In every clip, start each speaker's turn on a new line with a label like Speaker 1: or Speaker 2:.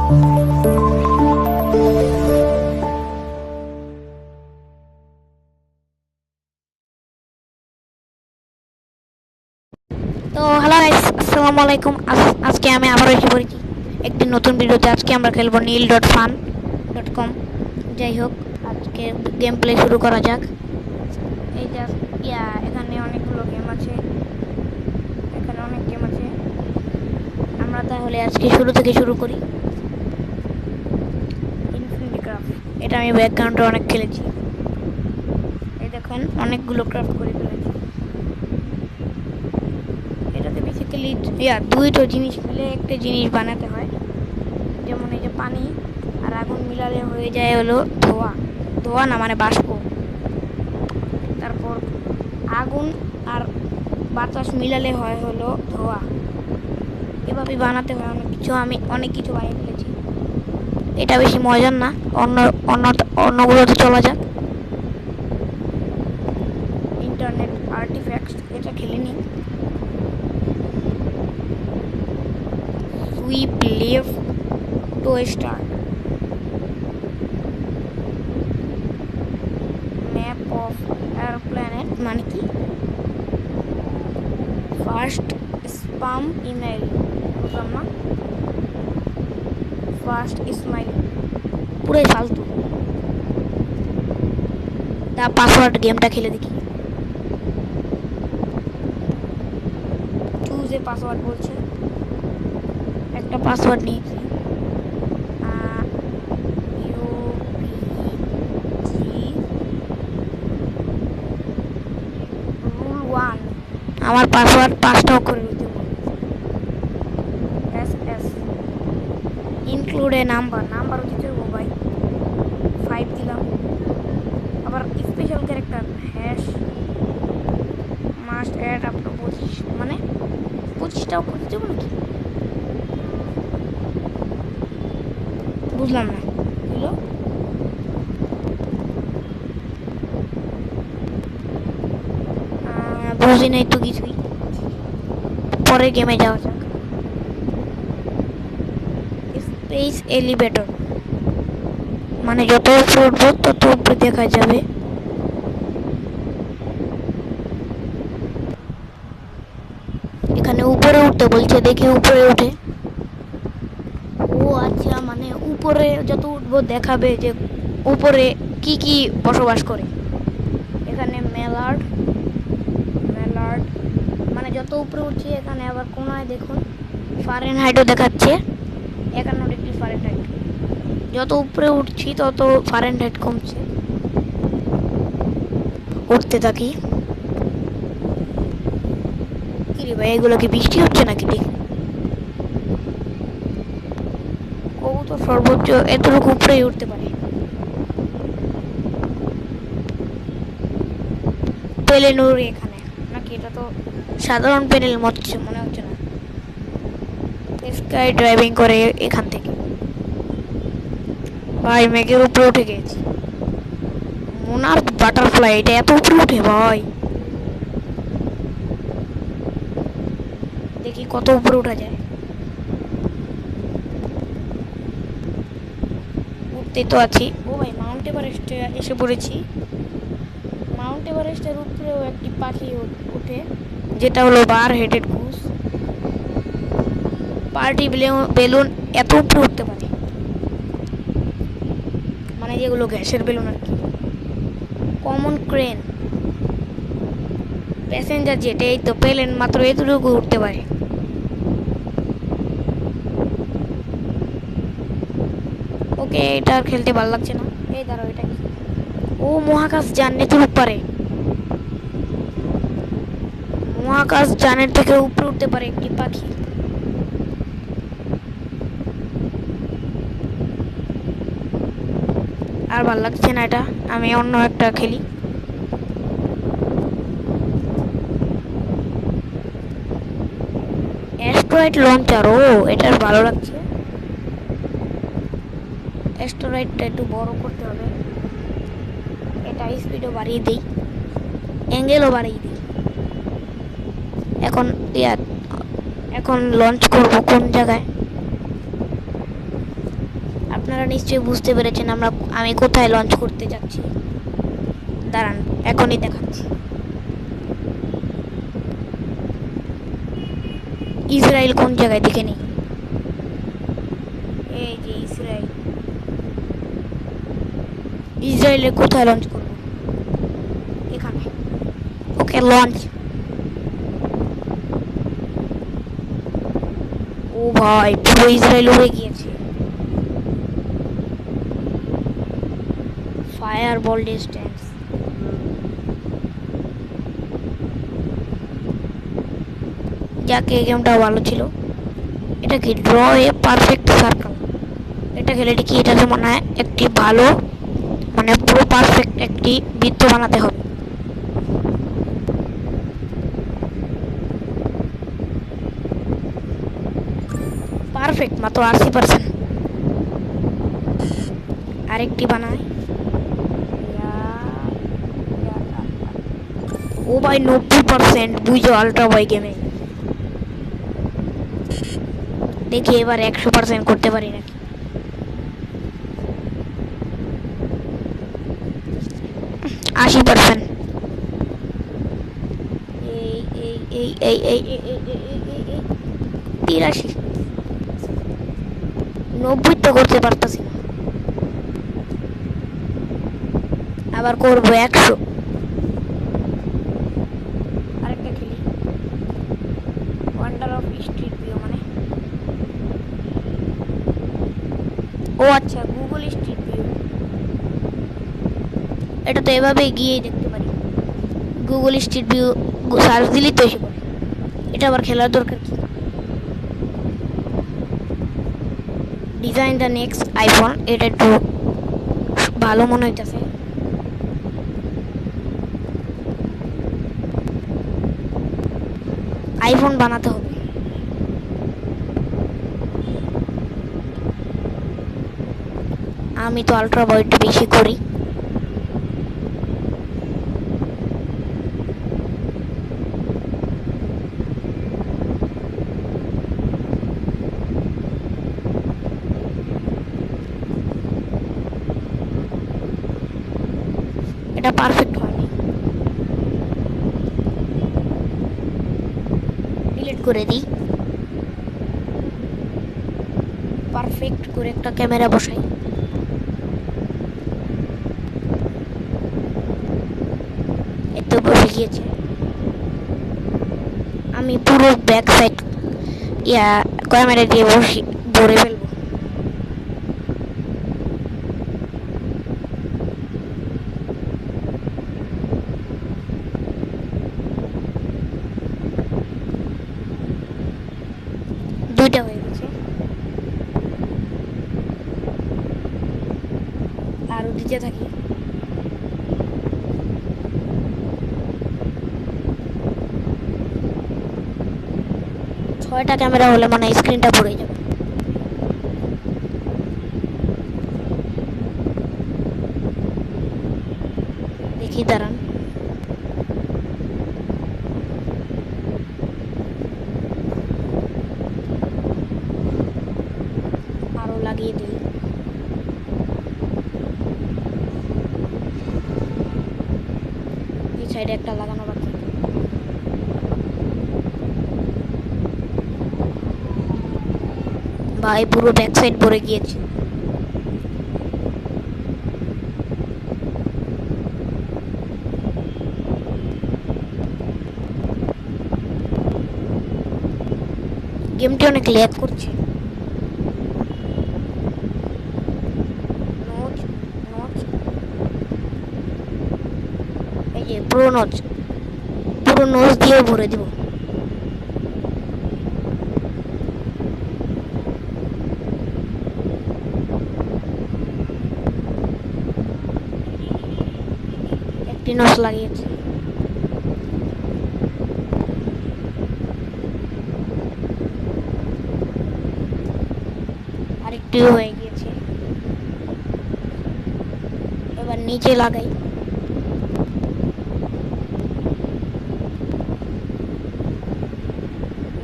Speaker 1: তো hello guys, আসসালামু আলাইকুম। আজকে আমি আবার এসে পড়েছি একটি নতুন ভিডিওতে। আজকে আমরা খেলবো nil.fun.com। যাই হোক, আজকে গেম প্লে শুরু করা যাক। এই জাস্ট এখানে অনেকগুলো গেম আছে, এখানে অনেক গেম আছে। আমরা তাহলে আজকে শুরু থেকে শুরু করি। ইনফিনিটি ক্রাফট, এটা আমি ব্যাকগ্রাউন্ডে অনেক খেলেছি। এই দেখুন, অনেকগুলো ক্রাফট করে ফেলেছি। এটাতে বেসিক্যালি দুইটো জিনিস মিলে একটা জিনিস বানাতে হয়। যেমন এই যে পানি আর আগুন মিলালে হয়ে যায় হলো ধোঁয়া। ধোঁয়া না, মানে বাষ্প। তারপর আগুন আর বাতাস মিলালে হয় হলো ধোঁয়া। এভাবেই বানাতে হয় অনেক কিছু। আমি অনেক কিছু বানিয়ে ফেলেছি। এটা বেশি মজার না, অন্য অন্য অন্যগুলোতে চলা যাক। ইন্টারনেট আর্টিফ্যাক্টস, এটা খেলিনি। Sweep left to start. Map of এয়ারপ্ল্যানেট মানে কি? ফার্স্ট স্পাম ইমেল, বুঝলাম না। ফার্স্ট ইসমাইল, পুরোই ফালতু। তা পাসওয়ার্ড গেমটা খেলে দেখি। চুজ এ পাসওয়ার্ড বলছে, একটা পাসওয়ার্ড নিয়েছি। রুল 1, আমার পাসওয়ার্ড 5টা অক্ষরে দিতে হবে। এস এস ইনক্লুড এ নাম্বারও দিতে হবে ভাই। 5 দিলাম। আবার special character hash must add up to 25, মানে 25টা অক্ষর দিতে হবে নাকি? বুঝলাম না এগুলো। বুঝি নাই তো কিছুই। পরে গেমে যাওয়া যাক। স্পেস এলিভেটর, মানে যত উপরে উঠবো তত উপরে দেখা যাবে। এখানে উপরে উঠতে বলছে, দেখি উপরে উঠে। ও আচ্ছা, মানে উপরে যত উঠবো দেখাবে যে উপরে কি কি বসবাস করে। এখানে মেলার্ড মেলার্ড মানে যত উপরে উঠছি। এখানে আবার কোনায় দেখুন ফারেনহাইটও দেখাচ্ছে, 51 ডিগ্রি ফারেনহাইট। যত উপরে উঠছি তত ফারেনহাইট কমছে। উঠতে থাকি। কিরে ভাই, এগুলো কি বৃষ্টি হচ্ছে নাকি? দেখি কবুতর সর্বোচ্চ এতটুকু উপরেই উঠতে পারে। প্লেন উড়ে এখানে নাকি? এটা তো সাধারণ প্লেন মনে হচ্ছে না। স্কাই ড্রাইভিং করে এখান থেকে। ভাই মেঘের উপরে উঠে গেছি। মোনার্ক বাটারফ্লাই, এটা এত উপরে উঠে ভাই। দেখি কত উপরে উঠা যায়। উঠতে তো আছি। ও ভাই, মাউন্ট এভারেস্টে এসে পড়েছি। মাউন্ট এভারেস্টের উপরেও একটি পাখি উঠে, যেটা হলো বার হেডেড গুস। পার্টি বেলুন এত উপরে উঠতে পারে, মানে যেগুলো গ্যাসের বেলুন আর কি। কমন ক্রেন, প্যাসেঞ্জার জেট, এই তো প্লেন মাত্র এতটুকু উঠতে পারে। ওকে, এটা আর খেলতে ভালো লাগছে না। এই দাঁড়াও, এটা কি? ও মহাকাশ যান নেতুর উপরে। মহাকাশ যানের থেকে উপরে উঠতে পারে একটি পাখি। আর ভালো লাগছে না এটা, আমি অন্য একটা খেলি। অ্যাস্ট্রয়েড লঞ্চার, ও এটা ভালো লাগছে। অ্যাস্ট্রয়েডটা একটু বড় করতে হবে। এটা স্পিডও বাড়িয়ে দিই, অ্যাঙ্গেলও বাড়িয়ে দিই। এখন এখন লঞ্চ করব কোন জায়গায়? আপনারা নিশ্চয়ই বুঝতে পেরেছেন আমি কোথায় লঞ্চ করতে যাচ্ছি। দাঁড়ান, এখনই দেখাচ্ছি। ইসরায়েল কোন জায়গায় দেখে নিই। এই যে ইসরায়েলের কোথায় লঞ্চ করব? এখানে। ওকে, লঞ্চ। ও ভাই, পুরো ইসরায়েল উড়ে গিয়েছে। ফায়ার বল ডিস্টেন্স। যাকে গেমটা ভালো ছিল। এটা কি ড্র এ পারফেক্ট সার্কেল? এটা খেলে কি এটাতে মনে হয় একটি ভালো, মানে পুরো পারফেক্ট একটি বৃত্ত বানাতে হবে। পারফেক্ট মাত্র 80%। আরেকটি বানাই। ও ভাই 90% বুঝো আলট্রা ভাই গেমে। দেখি এবার 100% করতে পারি নাকি। আশি পার্সেন্ট। এই 83। 90 তো করতে পারতাছি না। আবার করবো 100। আরেকটা খেলি। ওয়ান্ডার অফ স্ট্রিট ভিউ মানে, ও আচ্ছা, গুগল স্ট্রিট ভিউ। এটা তো এভাবে গিয়েই দেখতে পারি। গুগল স্ট্রিট ভিউ সার্চ দিলেই তো এসে পড়ে। এটা আবার খেলার দরকার কি? ডিজাইন দ্য নেক্সট আইফোন, এটা একটু ভালো মনে হইতেছে। আইফোন বানাতে হবে। আমি তো আলট্রা ওয়াইড বেশি করি। এটা পারফেক্ট হয়নি, ডিলিট করে দিই। পারফেক্ট করে একটা ক্যামেরা বসাই। এত বসে গিয়েছে। আমি পুরো ব্যাক সাইড ক্যামেরা দিয়ে ভরে ফেলবো। দুইটা হয়ে গেছে, আরো দিতে থাকি। ছয়টা ক্যামেরা হলে মানে স্ক্রিনটা ভরে যাবে। দেখি দাঁড়ান। আরো লাগিয়ে দিই। এই সাইডে একটা লাগানো বাকি। ভাই পুরো ব্যাক সাইড ভরে গিয়েছে। গেমটি অনেক ল্যাগ করছে। নোজ নোজ, এই যে পুরো নোজ দিয়ে ভরে দিব। একটি নোজ লাগিয়েছি। আরেকটি হয়ে গিয়েছে। এবার নিচে লাগাই।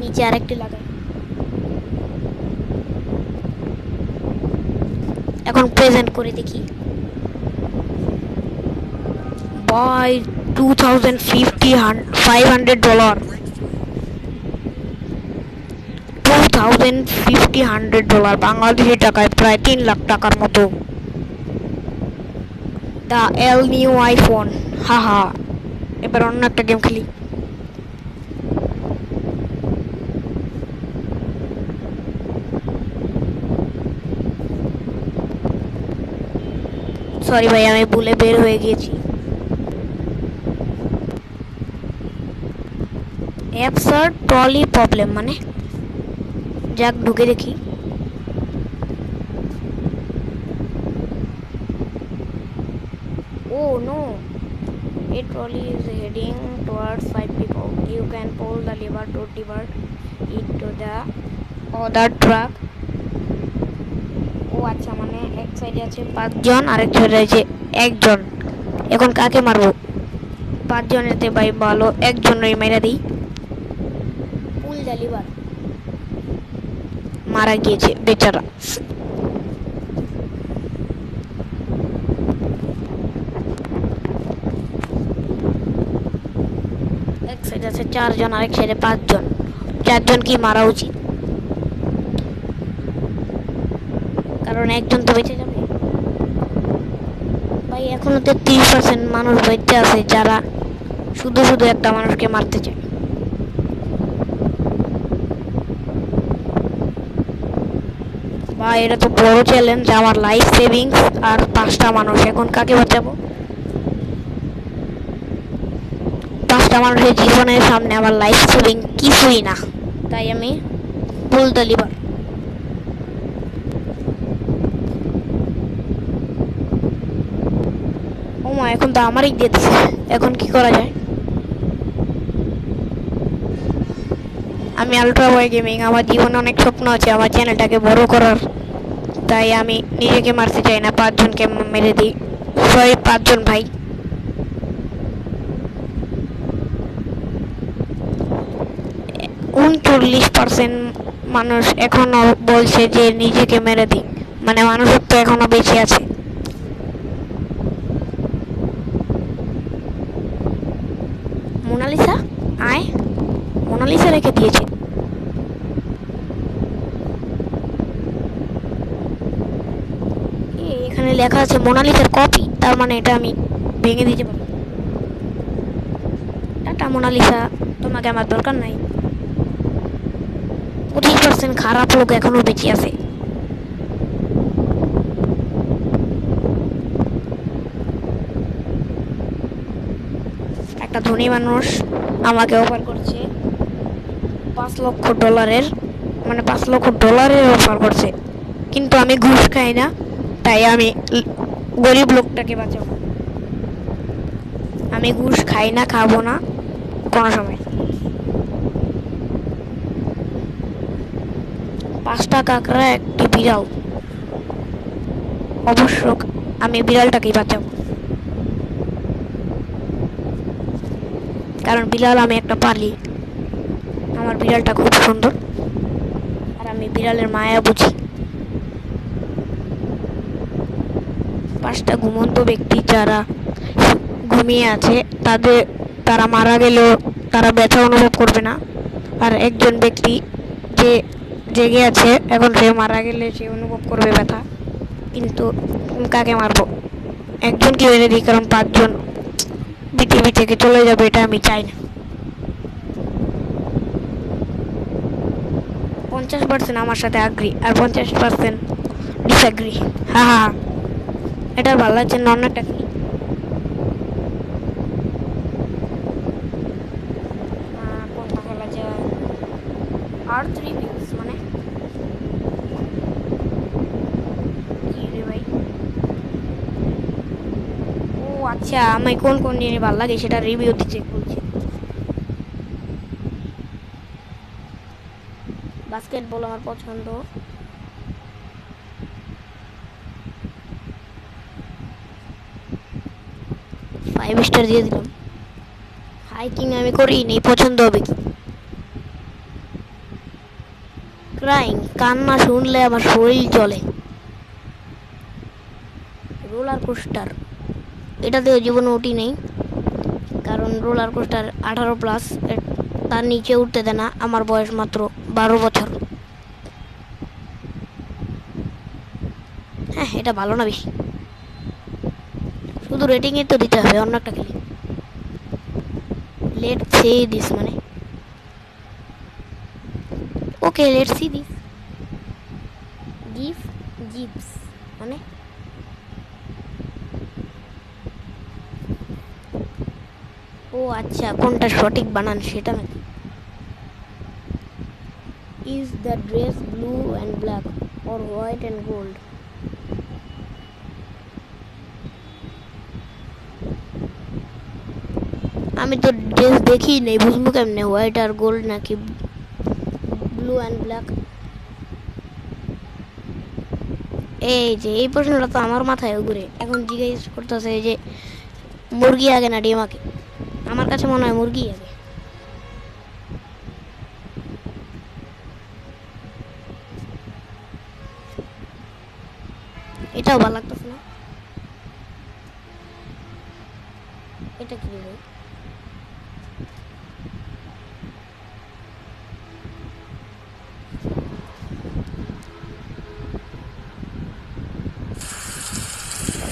Speaker 1: নিচে আরেকটি লাগাই। এখন প্রেজেন্ট করে দেখি। বাই 2050 $500, 2050 $100 বাংলাদেশি টাকায় প্রায় 3 লাখ টাকার মতো। দ্য এল নিউ আইফোন, হাহা। এবার অন্য একটা গেম খেলি। সরি ভাই, আমি ভুলে বের হয়ে গিয়েছি। অ্যাপসার ট্রলি প্রবলেম মানে, যাক ঢুকে দেখি। ও no, a trolley is heading towards 5 people. You can pull the lever to divert it to the other truck. ও আচ্ছা, মানে এক সাইডে আছে 5 জন আর এক সাইডে আছে 1 জন। এখন কাকে মারবো? 5 জনেতে ভাই ভালো, 1জনই মেরে দিই। পুল দ্য লিভার, মারা গিয়েছে বেচারা। এক সাইডে আছে 4 জন আর এক সাইডে 5 জন। 4 জন কি মারা উচিত, কারণ 1 জন তো বেঁচে যাবে। ভাই এখনো 33% মানুষ বেঁচে আছে যারা শুধু শুধু একটা মানুষকে মারতে চায়। ভাই এটা তো বড় চ্যালেঞ্জ, আমার লাইফ সেভিংস আর 5টা মানুষ। এখন কাকে বাঁচাবো? 5টা মানুষের জীবনের সামনে আমার লাইফ সেভিং কিছুই না, তাই আমি পুল দ্য লিভার। ও মা, এখন তো আমারই দিয়ে দিচ্ছে। এখন কি করা যায়? আমি আলট্রা বয় গেমিং, আমার জীবনে অনেক স্বপ্ন আছে আমার চ্যানেলটাকে বড় করার, তাই আমি নিজেকে মারতে চাই না, 5 জনকে মেরে দিই। সরি 5 জন ভাই। 39% মানুষ এখনো বলছে যে নিজেকে মেরে দিই, মানে মানুষত্ব এখনো বেঁচে আছে। মোনালিসা আয়, মোনালিসা রেখে দিয়েছে। এখানে লেখা আছে মোনালিসার কপি, তার মানে এটা আমি ভেঙে দিতে পারি। টাটা মোনালিসা, তোমাকে আমার দরকার নাই। 25% খারাপ লোক এখনো বেঁচে আছে। একটা ধনী মানুষ আমাকে অফার করছে $5 লক্ষ, মানে $5 লক্ষ অফার করছে, কিন্তু আমি ঘুষ খাই না, তাই আমি গরিব লোকটাকে বাঁচাবো। আমি ঘুষ খাই না, খাবো না কোনো সময়। 5টা কাঁকড়া একটি বিড়াল, অবশ্য আমি বিড়ালটাকেই বাঁচাবো, কারণ বিড়াল আমি একটা পালি। আমার বিড়ালটা খুব সুন্দর আর আমি বিড়ালের মায়া বুঝি। 5টা ঘুমন্ত ব্যক্তি যারা ঘুমিয়ে আছে, তারা মারা গেলেও তারা ব্যথা অনুভব করবে না, আর 1জন ব্যক্তি যে জেগে আছে, এখন সে মারা গেলে সে অনুভব করবে ব্যথা। কিন্তু কাকে মারবো? 1জনকে মেরে দিই, কারণ 5জন পৃথিবী থেকে চলে যাবে, এটা আমি চাই না। 50% আমার সাথে আগ্রি আর 50% ডিসঅ্যাগ্রি। হ্যাঁ হ্যাঁ, এটা ভালো লাগছে না। অন্যটা কি? কোনটা খেলা যায়? আর্থ রিভিউস মানে কি রে ভাই? ও আচ্ছা, আমি কোন কোন জিনিস ভালো লাগে সেটা রিভিউ দিতে বলছি। বাস্কেটবল আমার পছন্দ। ফাইভ স্টার দিয়ে দিলাম। হাইকিং আমি করি নি, পছন্দ হবে কি? ক্রাইং, কান্না শুনলে আমার শরীর চলে। রোলার কোস্টার, এটাতেও জীবনে উঠি নেই, কারণ রোলার কোস্টার 18+, তার নিচে উঠতে দেয় না। আমার বয়স মাত্র 12 বছর। হ্যাঁ, এটা ভালো না বেশি, শুধু রেটিংয়ে তো দিতে হবে, অন্য একটা খেলি। লেটস সে দিস মানে okay, let's see this. Give জিপস মানে ও আচ্ছা, কোনটা সঠিক বানান সেটা নাকি? Is the dress blue and black or white and gold? আমি তো ড্রেস দেখি নেই, বুঝবো কেমনে হোয়াইট আর গোল্ড নাকি ব্লু অ্যান্ড ব্ল্যাক? এই যে এই প্রশ্নটা তো আমার মাথায় ঘুরে, এখন জিজ্ঞেস করতেছে যে মুরগি আগে না ডিম আগে? আমার কাছে মনে হয় মুরগি আগে। এটাও ভালো লাগতেছে না। এটা কি ভাই?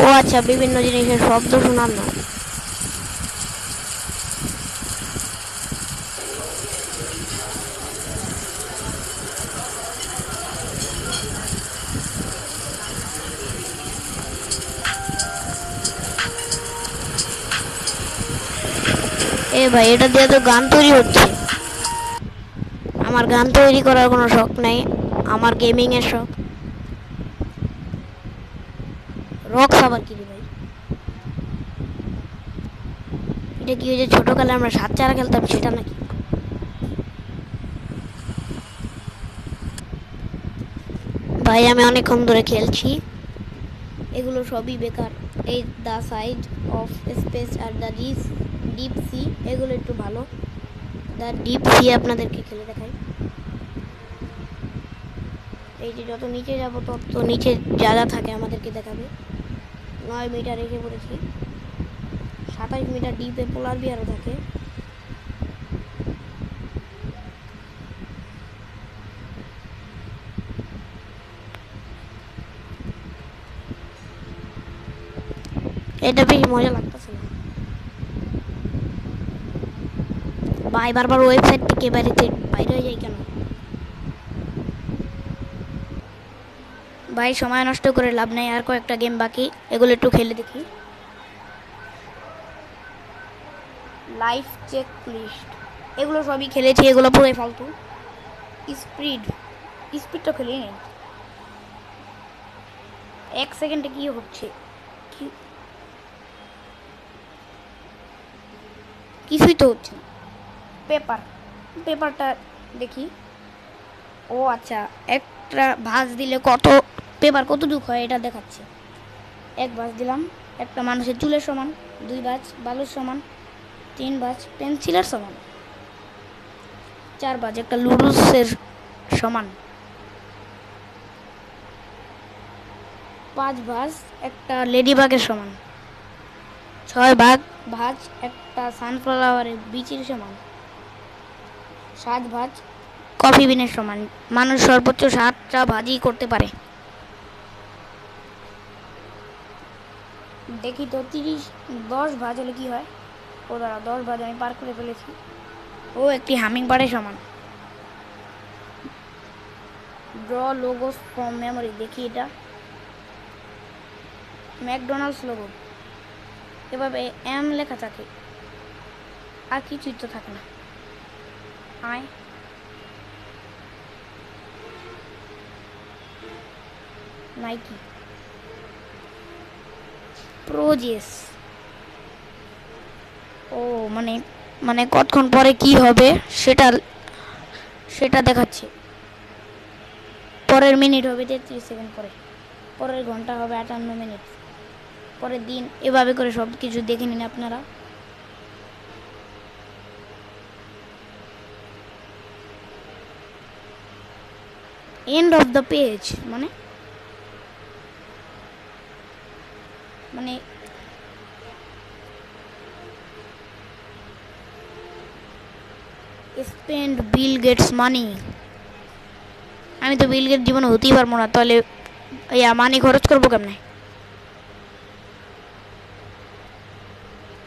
Speaker 1: ও আচ্ছা, বিভিন্ন জিনিসের শব্দ শোনার না। এ ভাই, এটা দিয়ে তো গান তৈরি হচ্ছে। আমার গান তৈরি করার কোনো শখ নাই, আমার গেমিং এর শখ। রক্স আবার কি রে ভাই? এটা কি ওই যে ছোটকালে আমরা 7 চারা খেলতাম সেটা নাকি? ভাই আমি অনেকক্ষণ ধরে খেলছি, এগুলো সবই বেকার। এই the side of speech are the deep sea, এগুলো একটু ভালো। দ্য ডিপ সি আপনাদেরকে খেলে দেখাই। এই যে যত নিচে যাব তত নিচে যা যা থাকে আমাদেরকে দেখাবে। 9 মিটার রেখে পড়েছি, 27 মিটার ডিপে পোলার বিয়ারও থাকে। এটা বেশ মজা লাগতেছে না ভাই, বারবার ওয়েবসাইট থেকে বাইরে হয়ে যায় কেন ভাই? সময় নষ্ট করে লাভ নেই, আর কয়েকটা গেম বাকি, এগুলো একটু খেলে দেখি। লাইফ চেক লিস্ট, এগুলো সবই খেলেছি, এগুলো পুরোই ফালতু। স্পিড, স্পিডটা খেলিয়ে নেই। 1 সেকেন্ডে কি হচ্ছে? কি কিছুই তো হচ্ছে না। পেপারটা দেখি। ও আচ্ছা, একটা ভাঁজ দিলে পেপার কতটুকু হয় এটা দেখাচ্ছে। 1 ভাঁজ দিলাম, একটা মানুষের চুলের সমান। 2 ভাঁজ বালুর সমান। 3 ভাঁজ পেন্সিলের সমান। 4 ভাঁজ একটা লুডুসের সমান। 5 ভাঁজ একটা লেডিবাগের সমান। 6 ভাঁজ একটা সানফ্লাওয়ারের বীজের সমান। 7 ভাঁজ কফি বিনের সমান। মানুষ সর্বোচ্চ 7টা ভাঁজই করতে পারে। দেখি তো 10 ভাঁজ হলে কি হয়। ও দাঁড়া, 10 ভাঁজ আমি পার করে ফেলেছি। ও একটি হামিং বার্ডের সমান। ড্র লোগোস ফ্রম মেমোরি, দেখি এটা ম্যাকডোনাল্ডস লোগো, এভাবে এম লেখা থাকে, আর কিছুই তো থাকে না। আয় নাইকি প্রোজেস। ও মানে মানে কতক্ষণ পরে কি হবে সেটা সেটা দেখাচ্ছে। পরের মিনিট হবে 33 সেকেন্ড পরে, পরের ঘন্টা হবে 58 মিনিট, পরের দিন, এভাবে করে সব কিছু দেখে নিন আপনারা। এন্ড অফ দ্য পেজ মানে মানে স্পেন্ড বিল গেটস মানি। আমি তো বিল গেট জীবনে হতেই পারবো না, তাহলে মানি খরচ করবো কেমনে?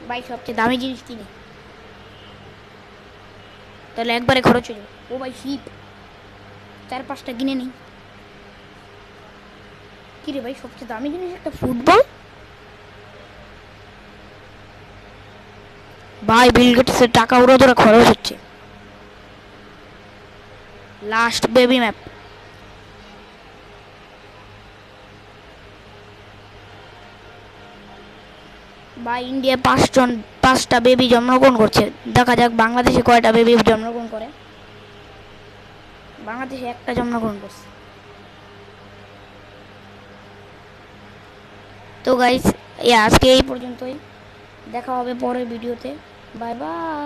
Speaker 1: ভাই সবচেয়ে দামি জিনিস কিনি, তাহলে একবারে খরচ হয়ে যাবে। ও ভাই শিপ, 4-5টা কিনে নিই। কিরে ভাই সবচেয়ে দামি জিনিস একটা ফুটবল? ভাই বিল গেটসের টাকা উড়ো ধরে খরচ হচ্ছে। Last baby map. বা ইন্ডিয়া 5টা বেবি জন্মগ্রহণ করছে। দেখা যাক বাংলাদেশে কয়টা বেবি জন্মগ্রহণ করে। বাংলাদেশে একটা জন্মগ্রহণ করছে। তো গাইস আজকে এই পর্যন্তই, দেখা হবে পরের ভিডিওতে। Bye bye.